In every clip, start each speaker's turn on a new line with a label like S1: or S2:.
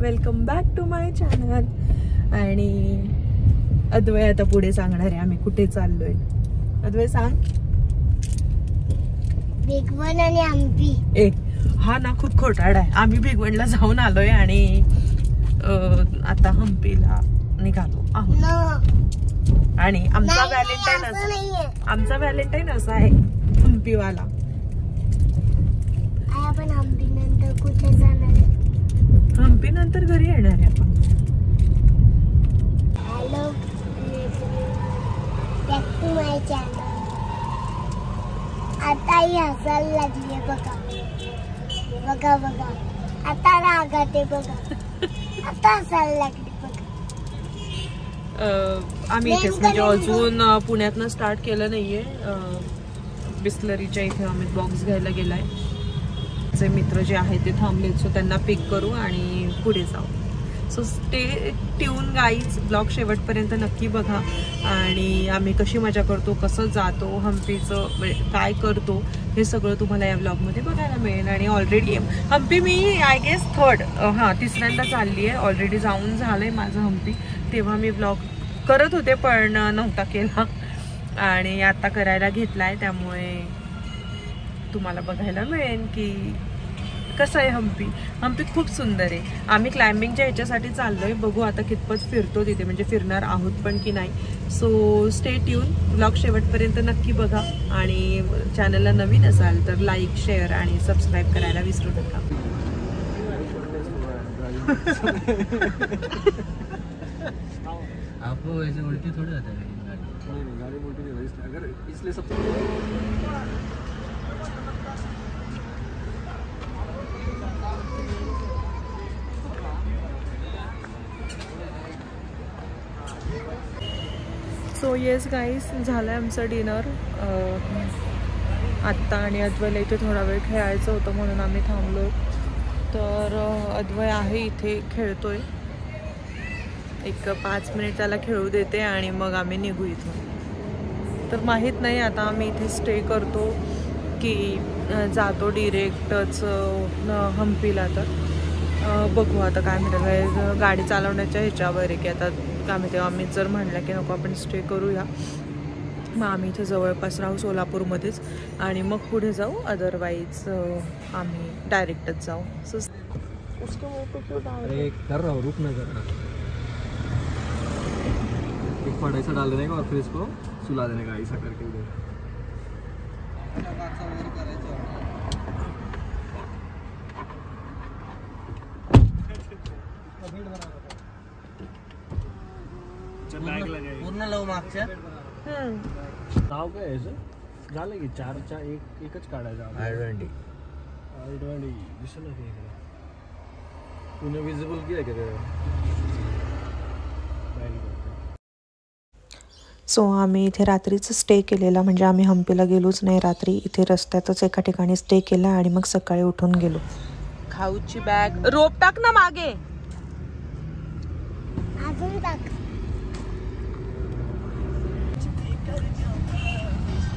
S1: Welcome back to my channel. आणि अद्वय आता पुढे सांगणार आहे आम्ही कुठे चाललोय. अद्वय सांग.
S2: भिगवण आणि हम्पी.
S1: हा ना खूप खोटारडा आहे. आम्ही भिगवणला जाऊन आलोय आणि आता हम्पीला निघालो आहोत. आणि आमचा व्हॅलेंटाईन असा आहे हम्पीवाला.
S2: आपण हम्पी नंतर कुठे जाणार आहे?
S1: हम्पी नंतर घरी येणार आहे आपण.
S2: Hello, back to my channel. आता ही हसायला लागली बघा बघा बघा. आता रागाते बघा. आता हसायला लागली बघा.
S1: आम्ही इथेच म्हणजे अजून पुण्यातनं स्टार्ट केलं नाहीये. बिस्लरीच्या इथे आम्ही बॉक्स घ्यायला गेलाय. जे मित्र जे आहेत ते थांबलेत, सो त्यांना पिक करू आणि पुढे जाऊ. So stay tune guys. Blog शेवटपर्यंत नक्की बघा. आणि आम्ही कशी मजा करतो, कसं जातो, हम्पीचं काय करतो, हे सगळं तुम्हाला या ब्लॉगमध्ये बघायला मिळेल. आणि ऑलरेडी हम्पी मी आय गेस तिसऱ्यांदा चालली आहे. ऑलरेडी जाऊन झालंय माझं हम्पी. तेव्हा मी ब्लॉग करत होते पण नव्हता केला आणि आता करायला घेतलाय. त्यामुळे तुम्हाला बघायला मिळेल की कसं आहे हम्पी. हम्पी खूप सुंदर आहे. आम्ही क्लाइम्बिंगच्या ह्याच्यासाठी चाललोय. बघू आता कितपत फिरतो तिथे, म्हणजे फिरणार आहोत पण की नाही. So stay tune. ब्लॉग शेवटपर्यंत नक्की बघा. आणि चॅनलला नवीन असाल तर लाईक, शेअर आणि सबस्क्राईब करायला विसरू नका.
S3: आपको ऐसे उल्टी थोड़ी आता है गाड़ी उल्टी नहीं होती अगर इसलिए सबसे
S1: सो येस गाईज, झालं आहे आमचं डिनर आत्ता. आणि अद्वयला इथे थोडा वेळ खेळायचं होतं म्हणून आम्ही थांबलो. तर अद्वय आहे इथे खेळतोय. एक 5 मिनिट त्याला खेळू देते आणि मग आम्ही निघू इथून. तर माहीत नाही आता आम्ही इथे स्टे करतो की जातो डिरेक्टच हम्पीला. तर बघू आता काय म्हणतात. गाडी चालवण्याच्या ह्याच्यावर आहे की आता काय म्हणते. आम्ही जर म्हणलं की नको आपण स्टे करूया, मग आम्ही इथे जवळपास राहू सोलापूरमध्येच आणि मग पुढे जाऊ. अदरवाईज आम्ही डायरेक्टच जाऊ. सो
S3: कर रहा हूँ, रुक ना कर रहा. एक फट ऐसा डाल देने का और फिर इसको सुला देने का, ऐसा करके उधर. पूर्ण लव मागच्या नाव काय आहे सर? झालं की 4च्या एकच काढायचं. I20 दिसलं की पुणे विजिबल किती आहे का?
S1: सो आम्ही इथे रात्रीच स्टे केलेला, म्हणजे आम्ही हम्पीला गेलोच नाही रात्री. इथे रस्त्यातच एका ठिकाणी स्टे केला आणि मग सकाळी उठून गेलो. खाऊची बॅग, रोप टाक ना मागे.
S2: अजून टाक.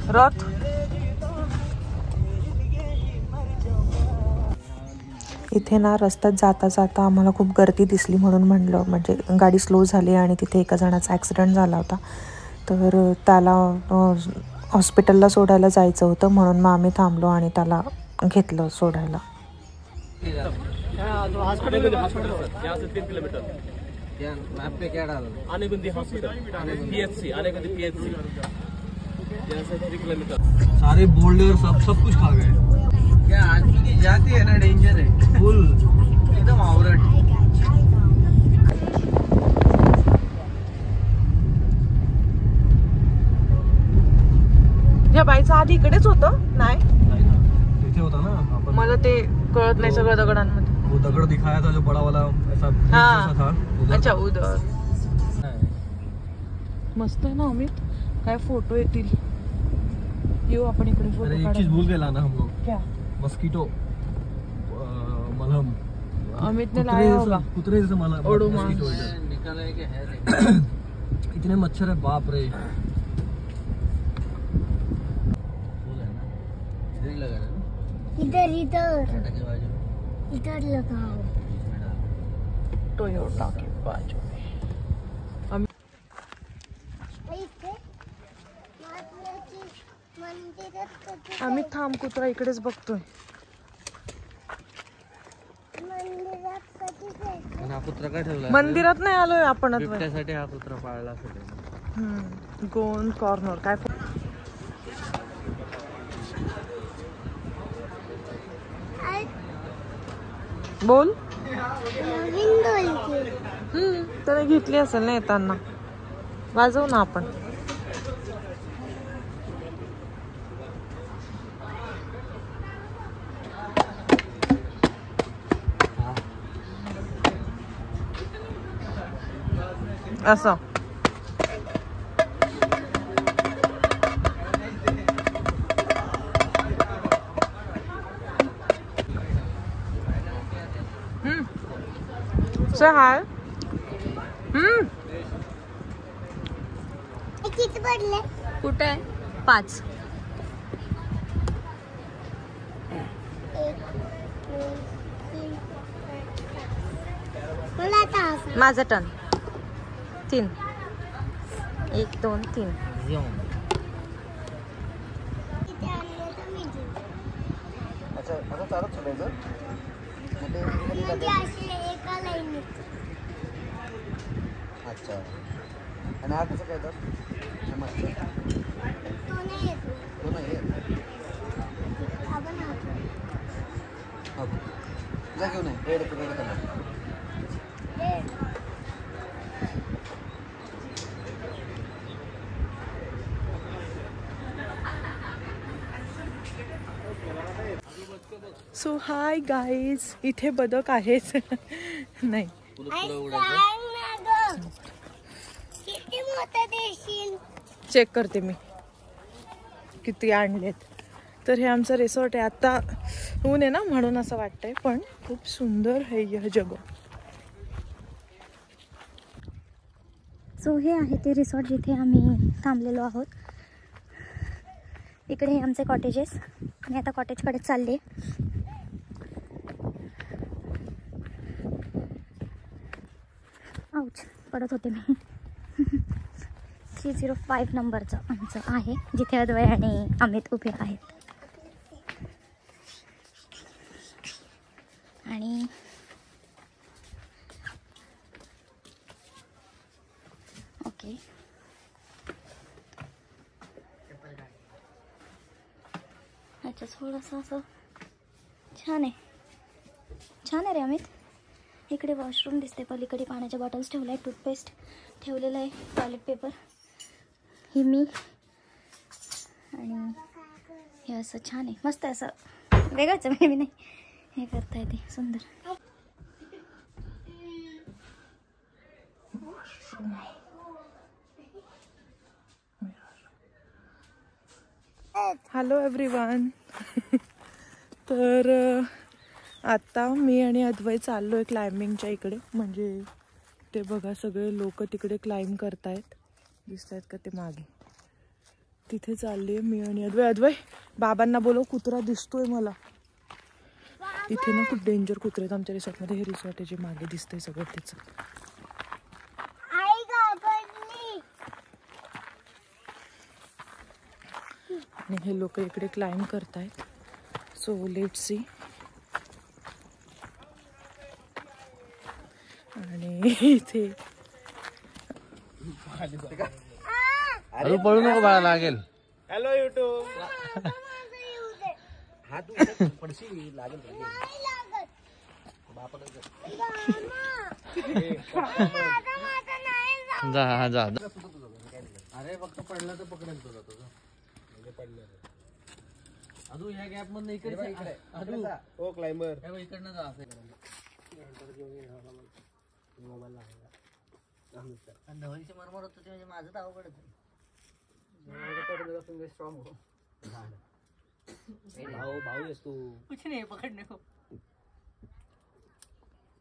S1: रथ इथे ना रस्त्यात जाता जाता आम्हाला खूप गर्दी दिसली म्हणून म्हणलं, म्हणजे गाडी स्लो झाली आणि तिथे एका जणाचा ॲक्सिडेंट झाला होता. तर त्याला हॉस्पिटलला सोडायला जायचं होतं म्हणून मग आम्ही थांबलो आणि त्याला घेतलं सोडायला.
S3: सारे बोल्डर सब कुछ खा गए. क्या आज की जाती है ना, डेंजर है फुल एकदम आवरट.
S1: या बाईचं आधी इकडेच होतं. नाही
S3: इथे होता ना आपण.
S1: मला ते कळत नाही सगळं दगडांमध्ये.
S3: वो दगड़ दिखाया था जो बड़ा वाला ऐसा था.
S1: अच्छा उधर. मस्त आहे ना अमित. काय फोटो येतील. येऊ आपण इकडे फोटो
S3: एक चीज भूल गए लाना हम लोग.
S1: क्या?
S3: मस्कीटो मलहम.
S1: अमित ने लाया होगा.
S3: कुतरे जैसे मलहम निकाले के है. इतने मच्छर है बाप रे.
S2: इधर इधर इधर लगाओ.
S1: टोयोटा के बाजू में आम्ही थांब कुत्रा इकडेच बघतोय.
S3: हा कुत्रा काय ठेवला
S1: मंदिरात नाही आलोय आपण.
S3: त्यासाठी हा कुत्रा पाळला असेल.
S1: गोन कॉर्नर काय बोल. त्याने घेतली असेल ना येताना. वाजवू ना आपण. असं हाय.
S2: किती पडले?
S1: कुठे आहे? 5. माझा टर्न. 3 1 2 3.
S3: अच्छा. आणि हा कसं काय तर जा घेऊन red colour.
S1: So hi guys, इथे बदक आहेच. नाही चेक करते मी किती आणलेत. तर हे आमचं रिसॉर्ट आहे. आता ऊन आहे ना म्हणून असं वाटतंय, पण खूप सुंदर आहे हे जगह.
S4: सो हे आहे ते रिसॉर्ट जिथे आम्ही थांबलेलो आहोत. इकडे हे आमचे कॉटेजेस. मी आता कॉटेजकडे चालले. आउच पडत होते मी. 305 नंबरचं आमचं आहे, जिथे अद्वय आणि अमित उभे आहेत. आणि ओके, अच्छा थोडंसं असं छान आहे. छान आहे रे अमित. इकडे वॉशरूम दिसते, पलीकडे पाण्याच्या बॉटल्स ठेवल्या आहेत, टूथपेस्ट ठेवलेलं आहे, टॉयलेट पेपर, ही मी. आणि हे असं छान आहे, मस्त आहे, असं वेगळंच आहे. मी नाही हे करता येते, सुंदर.
S1: Hello everyone. तर आता मी आणि अद्वय चाललो आहे क्लाइम्बिंगच्या इकडे. म्हणजे ते बघा सगळे लोक तिकडे क्लाइम्ब करतायत, दिसत आहेत का ते मागे. तिथे चालली आहे मी आणि अद्वय. अद्वय बाबांना बोलव, कुत्रा दिसतोय मला. इथे ना खूप डेंजर कुत्रे आहेत आमच्या रिसॉर्टमध्ये. हे रिसॉर्ट आहे जे मागे दिसतंय सगळं त्याचं. आणि हे लोक इकडे क्लाइम्ब करतायत. So let's see. आणि इथे
S3: अरे पळू नको बाळा, लागेल. Hello YouTube. हा तू पडशी लागेल. जा जा. अरे फक्त पडला तर पकडेल तुला. तुझं पडलं अजून ह्या गॅप मधनं इकडे अजून हो क्लाइंबर इकडनं जा. धवलची मरमर होत म्हणजे माझं तर अवघडच आहे. स्ट्रॉंग हो भाऊ आहेस तू. कुछ नाही पकडणे को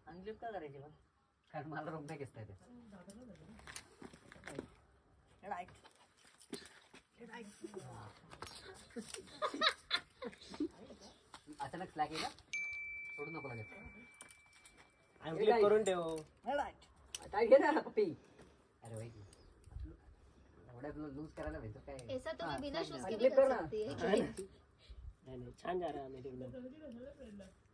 S3: अनलिप का करायची बा, कारण मला रोम नाही घेता येते. अचानक स्लॅक आहे का, सोडू नको लगेच. क्लिक करून ठेव.
S5: काय घे ना पप्पी. अरे भाई एवढ्या लूज करायला भेटतो काय.
S4: ऐसा तो मैं बिना शूज के
S5: क्लिक
S4: नहीं
S5: कर
S4: कर
S5: ना.
S4: सकती है.
S3: नहीं छान जा रहा है अमित एकदम.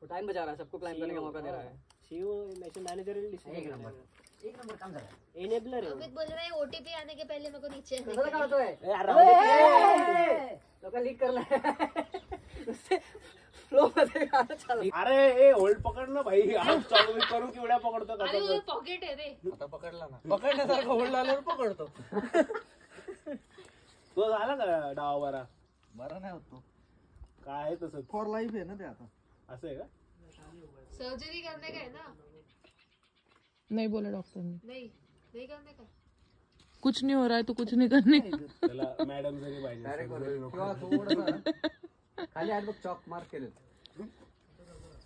S5: वो टाइम बचा रहा है, सबको क्लाइंब करने का मौका दे रहा है.
S3: सीईओ मैसेज मैनेजर
S5: एक नंबर काम कर रहा है.
S3: एनेबलर है.
S4: अमित बोल रहा है ओटीपी आने के पहले मेरे को नीचे आने
S5: कसं
S4: के
S5: काय होतोय.
S3: अरे
S5: लोक लीड करलाय. फ्लो मध्ये गाणं चालू.
S3: अरे ए होल्ड पकड ना भाई. आज चालू मी करू केवढ्या पकडतो
S4: अरे
S3: कसं.
S4: वो पॉकेट है रे.
S3: आता पकडला ना. पकडण्यासारखं होल्ड आल्यावर पकडतो. तो झाला का डाव बरा.
S6: बरा नाही होतो.
S3: काय आहे तसं
S6: फॉर लाईफ आहे ना ते आता.
S3: असं आहे का.
S4: सर्जरी करने का है ना.
S1: नहीं बोला डॉक्टर ने.
S4: नहीं करने का.
S1: कुछ नहीं हो रहा है तो कुछ नहीं करने का.
S3: त्याला मॅडम जरी पाहिजे.
S6: किंवा थोडंसं खाली आहेत बघ चॉक मार्क केले.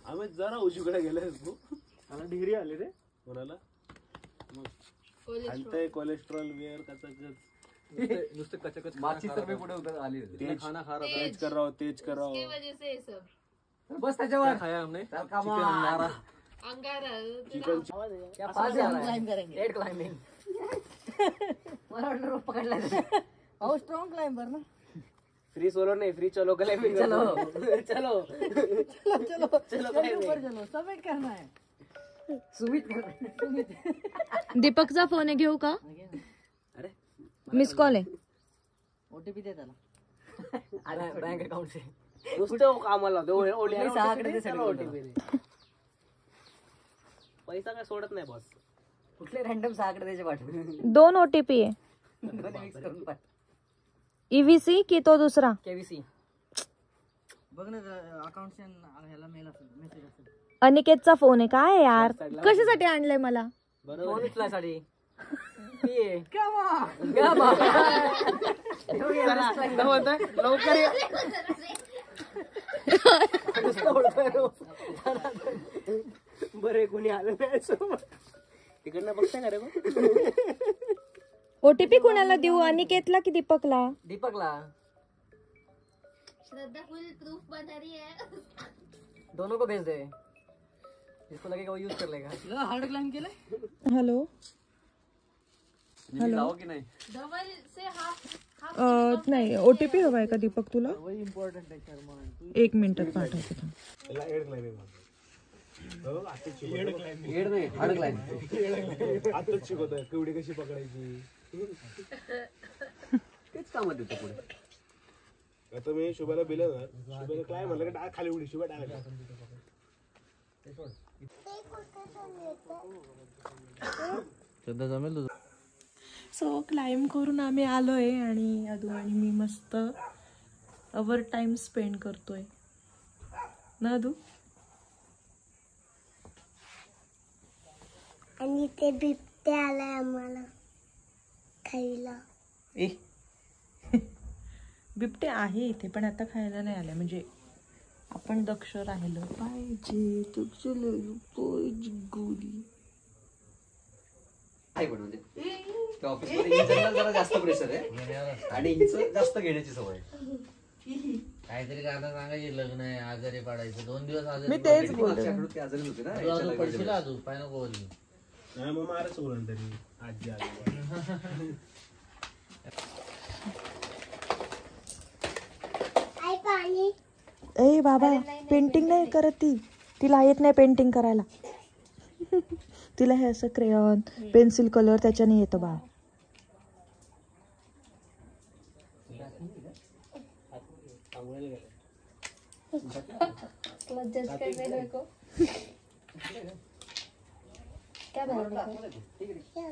S3: आम्ही जरा उजवीकडे गेलेस तू. मला डिग्री आली रे. कोणाला आणतंय कोलेस्ट्रॉल वेअर कचाकच.
S6: नुसतं कचकच माची तर मी पुढे उतर आली.
S3: तेज
S6: खाना खा रहा
S3: तेज कर रहा हो तेज कर रहा
S4: की
S3: हो.
S4: वजह से ये सब.
S5: बस त्याच्यावर
S6: खाया हमने.
S5: चल काम मारा.
S4: अंगारा.
S3: चिकन.
S5: क्या पास क्लाइंब करेंगे. 8 क्लाइंबिंग. मला वाटलं रोप पकडला.
S7: और स्ट्रॉन्ग क्लाइंबर ना.
S3: फ्री सोलो नहीं फ्री चलो क्लाइंबिंग.
S5: चलो
S7: चलो चलो ऊपर चलो सबमिट करना है.
S5: सुमित कर.
S1: दीपकचा फोन आहे घेऊ का.
S5: अरे
S1: मिस कॉल आहे.
S7: ओटीपी दे त्याला.
S5: बैंक अकाउंट से
S3: नुसतं कामाला
S5: OTP 6 आकडे ते send करून
S3: ओटीपी. पैसा काय सोडत नाही बॉस.
S5: कुठले रॅन्डम 6 आकडे त्याचे पाठव.
S1: 2 OTP आहे.
S5: दोन्ही मिक्स करून पाठव.
S1: EVC की तो दुसरा.
S5: केवीसी.
S7: बघ ना अकाउंट से ह्याला मेल असेल मेसेज असेल.
S1: अनिकेतचा फोन आहे. काय यार कशासाठी आणलंय मला.
S5: फोन उचला साडी. ये
S3: लवकर ये. बरे कोणी आलं नाही सोबत. तिकडनं बघता का रे मग.
S1: OTP कोणाला देऊ. अनिकेतला की दीपकला.
S5: दीपकला.
S4: श्रद्धा फुल प्रूफ बना रही है.
S5: दोनों को भेज दे. जिसको लगेगा वो यूज कर लेगा.
S7: हार्ड क्लाइंब केलंय.
S1: हॅलो
S6: लावो की नाही.
S4: डबल से हाफ
S1: नाही OTP हवाय का दीपक तुला.
S7: इम्पॉर्टंट आहे शर्मा.
S1: 1 मिनिटात पाठवते थांब.
S3: त्याला एड क्लाइंबिंग.
S6: एड नाही हार्ड क्लाइंब.
S3: आताच शिकवतोय केवढी कशी पकडायची.
S6: तेच कामात येतं पुढे.
S3: आता मी शुभाला बिलं ना. शुभाला काय म्हणलं की डाळ खाली उडी. शुभा डाळ
S6: सध्या जमेल तुझं.
S1: सो क्लाइंब करून आम्ही आलोय आणि अदू आणि मी मस्त ओव्हर टाइम स्पेंड करतोय ना अदू.
S2: आणि ते बिबटे आलाय आम्हाला खायला.
S1: बिबटे आहे इथे पण आता खायला नाही आल्या. म्हणजे आपण दक्ष राहिलं पाहिजे. गोली
S6: आहे पण म्हणजे त्या ऑफिसमध्ये इंटरनल जरा जास्त प्रेशर आहे आणि हिचं जास्त घेण्याची सवय.
S8: काहीतरी कारण सांगायचे लग्न आहे आजारी पडायचं 2 दिवस आजारी.
S1: मी तेच बोलते.
S6: ते आजारी होते ना.
S8: अजून पडशील अजून पाय नको बोलली.
S3: नाही मग मारच बोलून तरी आजी आली.
S2: आई पाणी.
S1: ए बाबा पेंटिंग नाही करत ती. तिला येत नाही पेंटिंग करायला. तिला हे असं क्रेयॉन पेन्सिल कलर त्याच्याने येतं बा.
S4: जज करने मेरे को क्या बनाने क्या.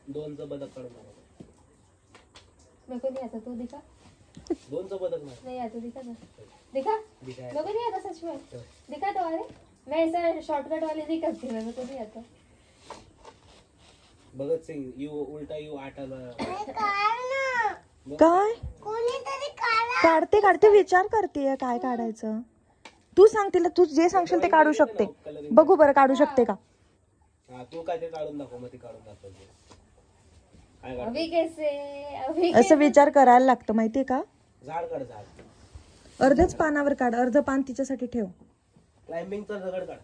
S3: दोनचं बदक काढून
S4: मेरे को नहीं आता. तू दिखा.
S3: दोनचं बदक नाही.
S4: नहीं आता. दिखा ना. दिखा. मेरे को नहीं आता सच में. दिखा तो. अरे मैं ऐसा शॉर्टकट वाले नहीं करती. मेरे को नहीं आता.
S3: भगत सिंग यू उलटा यू आटाला.
S1: काय
S2: कोणीतरी काढा.
S1: काढते विचार करते काय काढायचं. तू सांग तिला. तू जे सांगशील ते काढू शकते. बघू बरं काढू शकते का.
S3: हा तू काहीतरी काढून दाखव. मग ती काढून दाखवते. काय काढ.
S4: अभी कैसे. अभी
S1: असं विचार करायला लागतं माहितीये का.
S3: झाड काढ. झाड
S1: अर्धच पानावर काढ. अर्ध पान तिच्यासाठी ठेव.
S3: क्लाइम्बिंगचा दगड काढ.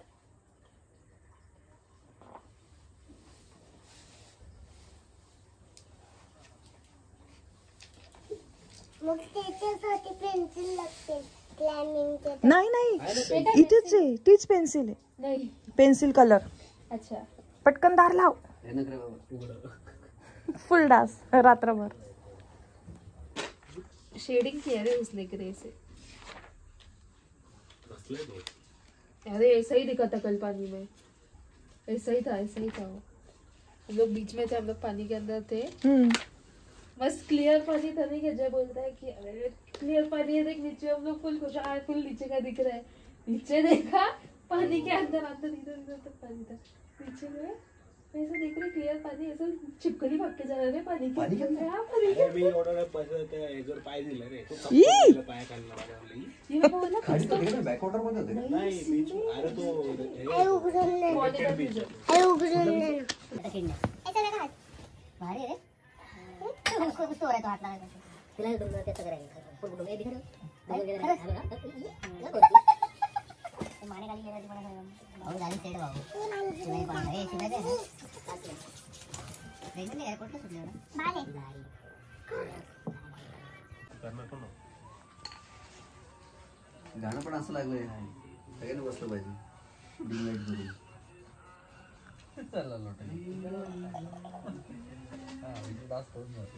S2: मग त्याच्यासाठी पेन्सिल लागते क्लाइम्बिंगचे.
S1: नाही नाही इथेच आहे, तीच पेन्सिल आहे. Pencil colour.
S4: अच्छा
S1: पटकन दार लाव. फुल डास रात्रभर.
S4: शेडिंग किया है उसने ग्रे से. अरे ऐसा ही दिखा था कल पानी में. ऐसा ही था वो. हम लोग बीच में थे, हम लोग पानी के अंदर थे. बस क्लियर पानी था नहीं. जय बोलता है कि अरे क्लियर पानी है देख नीचे. हम लोग फुल खुश आए, फुल नीचे का दिख रहा है. नीचे देखा पानी के अंदर अंदर इधर उधर तक पानी था. नीचे गए ऐसा देख रहे क्लियर पानी, ऐसा चिपकली भाग के जा रहे पानी के अंदर.
S3: मी एवढा पैसा त्याच्यावर पाय दिला रे. तो पाय काढला माझ्यावरली.
S4: ये बोला
S6: खाली तर गेला बॅक वॉटर मध्ये होते.
S3: नाही बीच. अरे तो
S2: हे उघडून दे ना. हे उघडून दे ना. ऐसा लगा हात भारी रे. हमको कुछ हो रहा है तो हाथ लगा के फिलहाल तुम कैसा करेंगे फुल गुड में दिख रहे हो. माने गाली लेगा तुम्हारा और गाली सेड बाबू शिवाय पाण हे शिवाय दे ना. रेंजने एअरपोर्ट ला सुटले ना बाले
S6: गाणं पण असं लागलंय. सगळ्यांनी बसलं पाहिजे. डिम लाईट करून
S8: चला लोटा. डास करून जातो.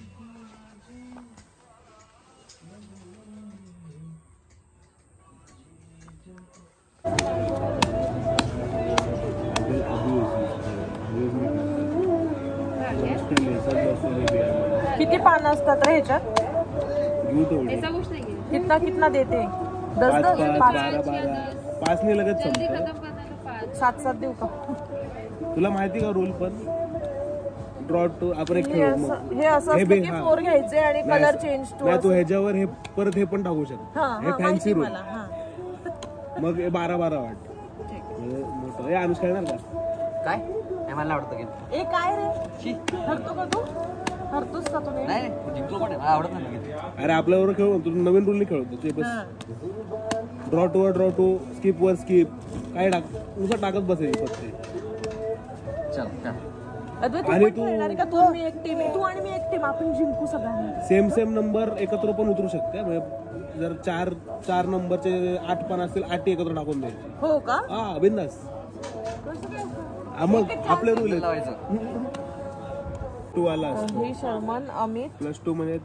S1: किती पानं असतात रे ह्याच्यात?
S4: ऐसा कुछ नहीं है.
S1: कितना कितना देते? 10
S3: पाच नाही लगेच संपतं.
S1: 7 देऊ का?
S3: तुला माहिती का रूल पण ड्रॉ टू आपण एक
S1: हे असं असतं की 4 घ्यायचे आणि कलर चेंज टू.
S3: तू ह्याच्यावर हे परत हे पण टाकू शकतो. हे फॅन्सी रूल. मग 12-12 वाट मोठं. हे अनुष्का येणार का
S5: काय मला आवडतं की
S1: ए काय रे हरतो का तू? हरतोस का तुम्ही?
S5: नाही जिंकलो पण मला आवडत नाही.
S3: अरे आपल्यावर खेळू तू नवीन रूल नाही खेळतो ते बस. ड्रॉ टू स्किप वर स्किप काय टाक नुसतं टाकत बसायची फक्त.
S5: चल
S1: आणि तू का तू मी एक टीम तू आणि मी एक टीम आपण जिंकू सगळ्यांना.
S3: सेम नंबर एकत्र पण उतरू शकते. म्हणजे जर 4 नंबरचे 8 पण असतील 8 एकत्र टाकून द्यायचे.
S1: हो का?
S3: हा बिंदास. मग आपले रूल आहेत. 2 आला
S1: हे शर्मन अमित
S3: +2 म्हणजे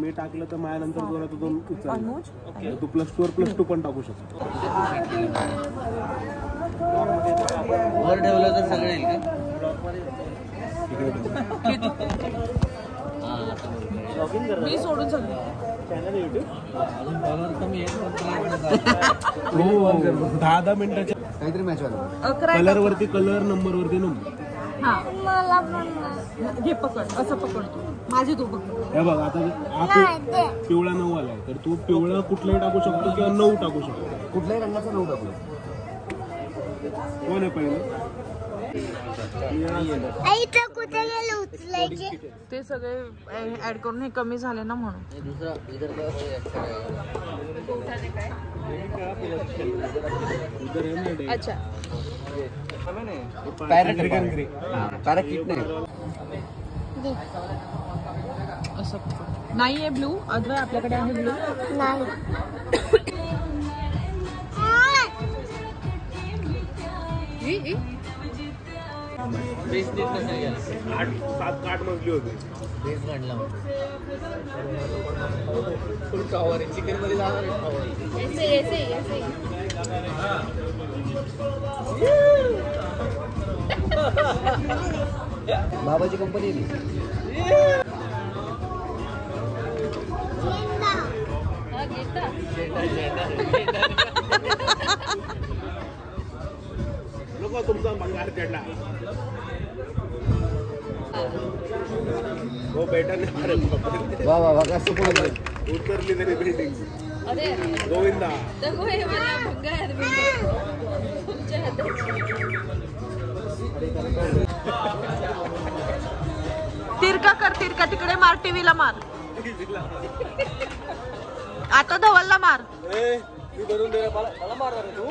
S3: मी टाकलं तर माझ्यानंतर कोणा तो 2 उचल.
S1: अनुज
S3: तू +2 वर +2 पण टाकू शकतो.
S8: वर ठेवलं तर सगळं येईल का?
S1: मी सोडून सगळं.
S3: चॅनल युट्यूब
S8: अजून फॉलोअर कमी आहे.
S3: 10 मिनिटाच्या
S6: काहीतरी मॅच व्हायला.
S3: कलर वरती कलर, नंबर वरती नंबर.
S1: घे पकड. असं पकडतो माझे तू पकड.
S3: हे बघ आता पिवळा 9 आलाय तर तू पिवळा कुठलाही टाकू शकतो किंवा 9 टाकू शकतो.
S6: कुठल्याही रंगाचा 9 टाकू.
S3: कोण आहे पहिलं?
S2: आईचं कुठे गेलं उचलायचे?
S1: ते सगळे ऍड करून हे कमी झाले ना म्हणून.
S8: हे दुसरा इधर
S1: अच्छा
S6: पॅराकिट नाही.
S1: असं नाहीये ब्लू. अद्वय आपल्याकडे आहे ब्लू
S2: नाही.
S3: 7-8 मजली होती.
S8: बेस काढला
S6: चिकन मध्ये जाणार बाबाची कंपनी
S3: लोक तुमचा भंगार चढला. हो बेटा नाही.
S6: वा वा वा कसं पुढे
S3: उतरली तरी बिल्डिंग. गोविंदा
S1: तिरका कर. तिरका तिकडे मार. टीव्हीला मार. आता धवलला मार.
S3: मी बनवून दे. मला मारणार तू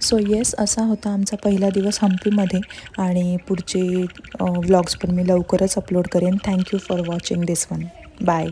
S9: सो येस, असा होता आमचा पहिला दिवस हम्पीमध्ये आणि पुढचे व्लॉग्स पण मी लवकरच अपलोड करेन. Thank you for watching this one. Bye.